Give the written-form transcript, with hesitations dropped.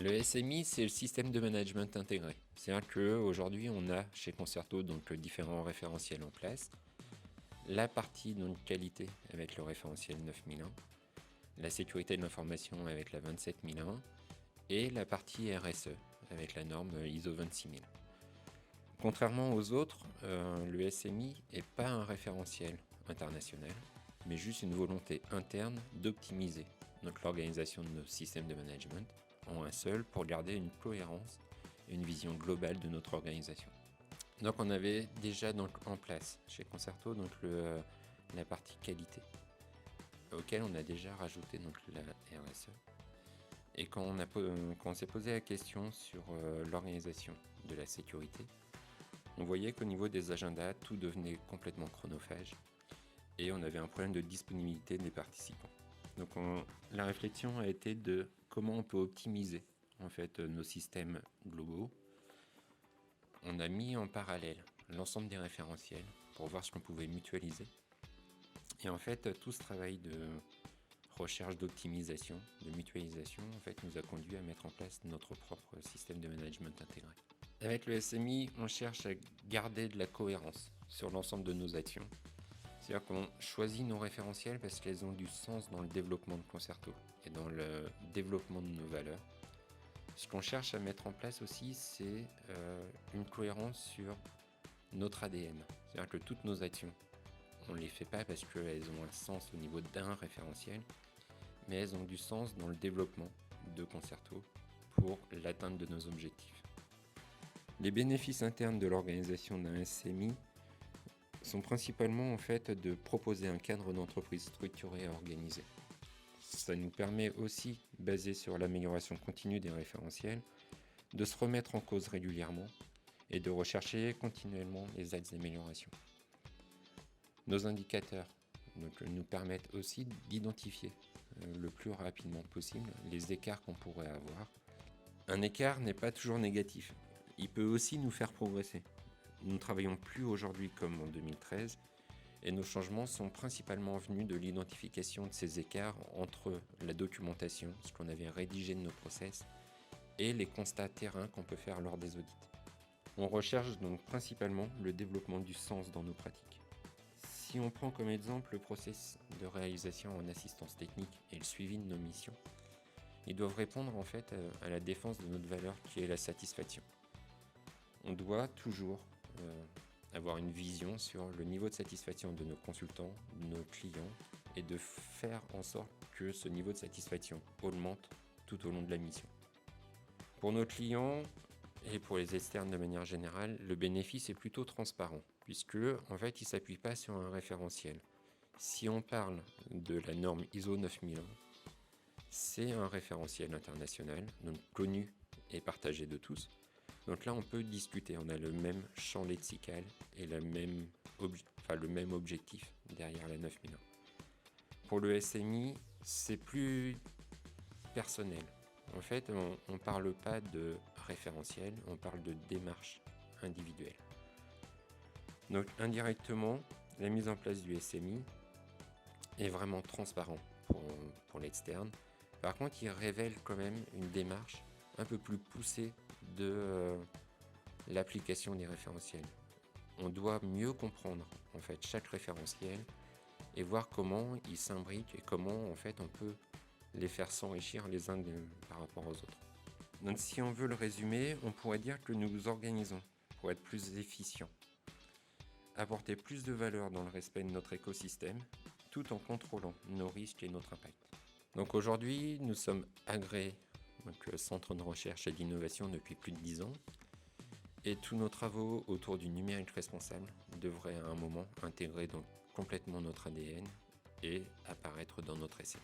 Le SMI, c'est le système de management intégré. C'est-à-dire qu'aujourd'hui, on a chez Concerto donc, différents référentiels en place. La partie donc, qualité avec le référentiel 9001, la sécurité de l'information avec la 27001 et la partie RSE avec la norme ISO 26000. Contrairement aux autres, le SMI n'est pas un référentiel international, mais juste une volonté interne d'optimiser l'organisation de nos systèmes de management en un seul pour garder une cohérence et une vision globale de notre organisation. Donc on avait déjà en place chez Concerto la partie qualité, auquel on a déjà rajouté la RSE. Et quand on s'est posé la question sur l'organisation de la sécurité, on voyait qu'au niveau des agendas, tout devenait complètement chronophage et on avait un problème de disponibilité des participants. Donc la réflexion a été de comment on peut optimiser en fait nos systèmes globaux. On a mis en parallèle l'ensemble des référentiels pour voir ce qu'on pouvait mutualiser. Et en fait, tout ce travail de recherche d'optimisation, de mutualisation, en fait, nous a conduit à mettre en place notre propre système de management intégré. Avec le SMI, on cherche à garder de la cohérence sur l'ensemble de nos actions. C'est-à-dire qu'on choisit nos référentiels parce qu'elles ont du sens dans le développement de Concerto et dans le développement de nos valeurs. Ce qu'on cherche à mettre en place aussi, c'est une cohérence sur notre ADN. C'est-à-dire que toutes nos actions, on ne les fait pas parce qu'elles ont un sens au niveau d'un référentiel, mais elles ont du sens dans le développement de Concerto pour l'atteinte de nos objectifs. Les bénéfices internes de l'organisation d'un SMI sont principalement en fait de proposer un cadre d'entreprise structuré et organisé. Ça nous permet aussi, basé sur l'amélioration continue des référentiels, de se remettre en cause régulièrement et de rechercher continuellement les axes d'amélioration. Nos indicateurs nous permettent aussi d'identifier le plus rapidement possible les écarts qu'on pourrait avoir. Un écart n'est pas toujours négatif, il peut aussi nous faire progresser. Nous ne travaillons plus aujourd'hui comme en 2013 et nos changements sont principalement venus de l'identification de ces écarts entre la documentation, ce qu'on avait rédigé de nos process, et les constats terrain qu'on peut faire lors des audits. On recherche donc principalement le développement du sens dans nos pratiques. Si on prend comme exemple le process de réalisation en assistance technique et le suivi de nos missions, ils doivent répondre en fait à la défense de notre valeur qui est la satisfaction. On doit toujours avoir une vision sur le niveau de satisfaction de nos consultants, de nos clients, et de faire en sorte que ce niveau de satisfaction augmente tout au long de la mission. Pour nos clients et pour les externes de manière générale, le bénéfice est plutôt transparent, puisque en fait il ne s'appuie pas sur un référentiel. Si on parle de la norme ISO 9001, c'est un référentiel international, donc connu et partagé de tous. Donc là, on peut discuter, on a le même champ lexical et le même objectif derrière la 9001. Pour le SMI, c'est plus personnel. En fait, on ne parle pas de référentiel, on parle de démarche individuelle. Donc indirectement, la mise en place du SMI est vraiment transparent pour l'externe. Par contre, il révèle quand même une démarche un peu plus poussée de l'application des référentiels. On doit mieux comprendre en fait chaque référentiel et voir comment ils s'imbriquent et comment en fait on peut les faire s'enrichir les uns par rapport aux autres. Donc si on veut le résumer, on pourrait dire que nous nous organisons pour être plus efficients, apporter plus de valeur dans le respect de notre écosystème, tout en contrôlant nos risques et notre impact. Donc aujourd'hui, nous sommes agréés, centre de recherche et d'innovation depuis plus de 10 ans, et tous nos travaux autour du numérique responsable devraient à un moment intégrer donc complètement notre ADN et apparaître dans notre essai.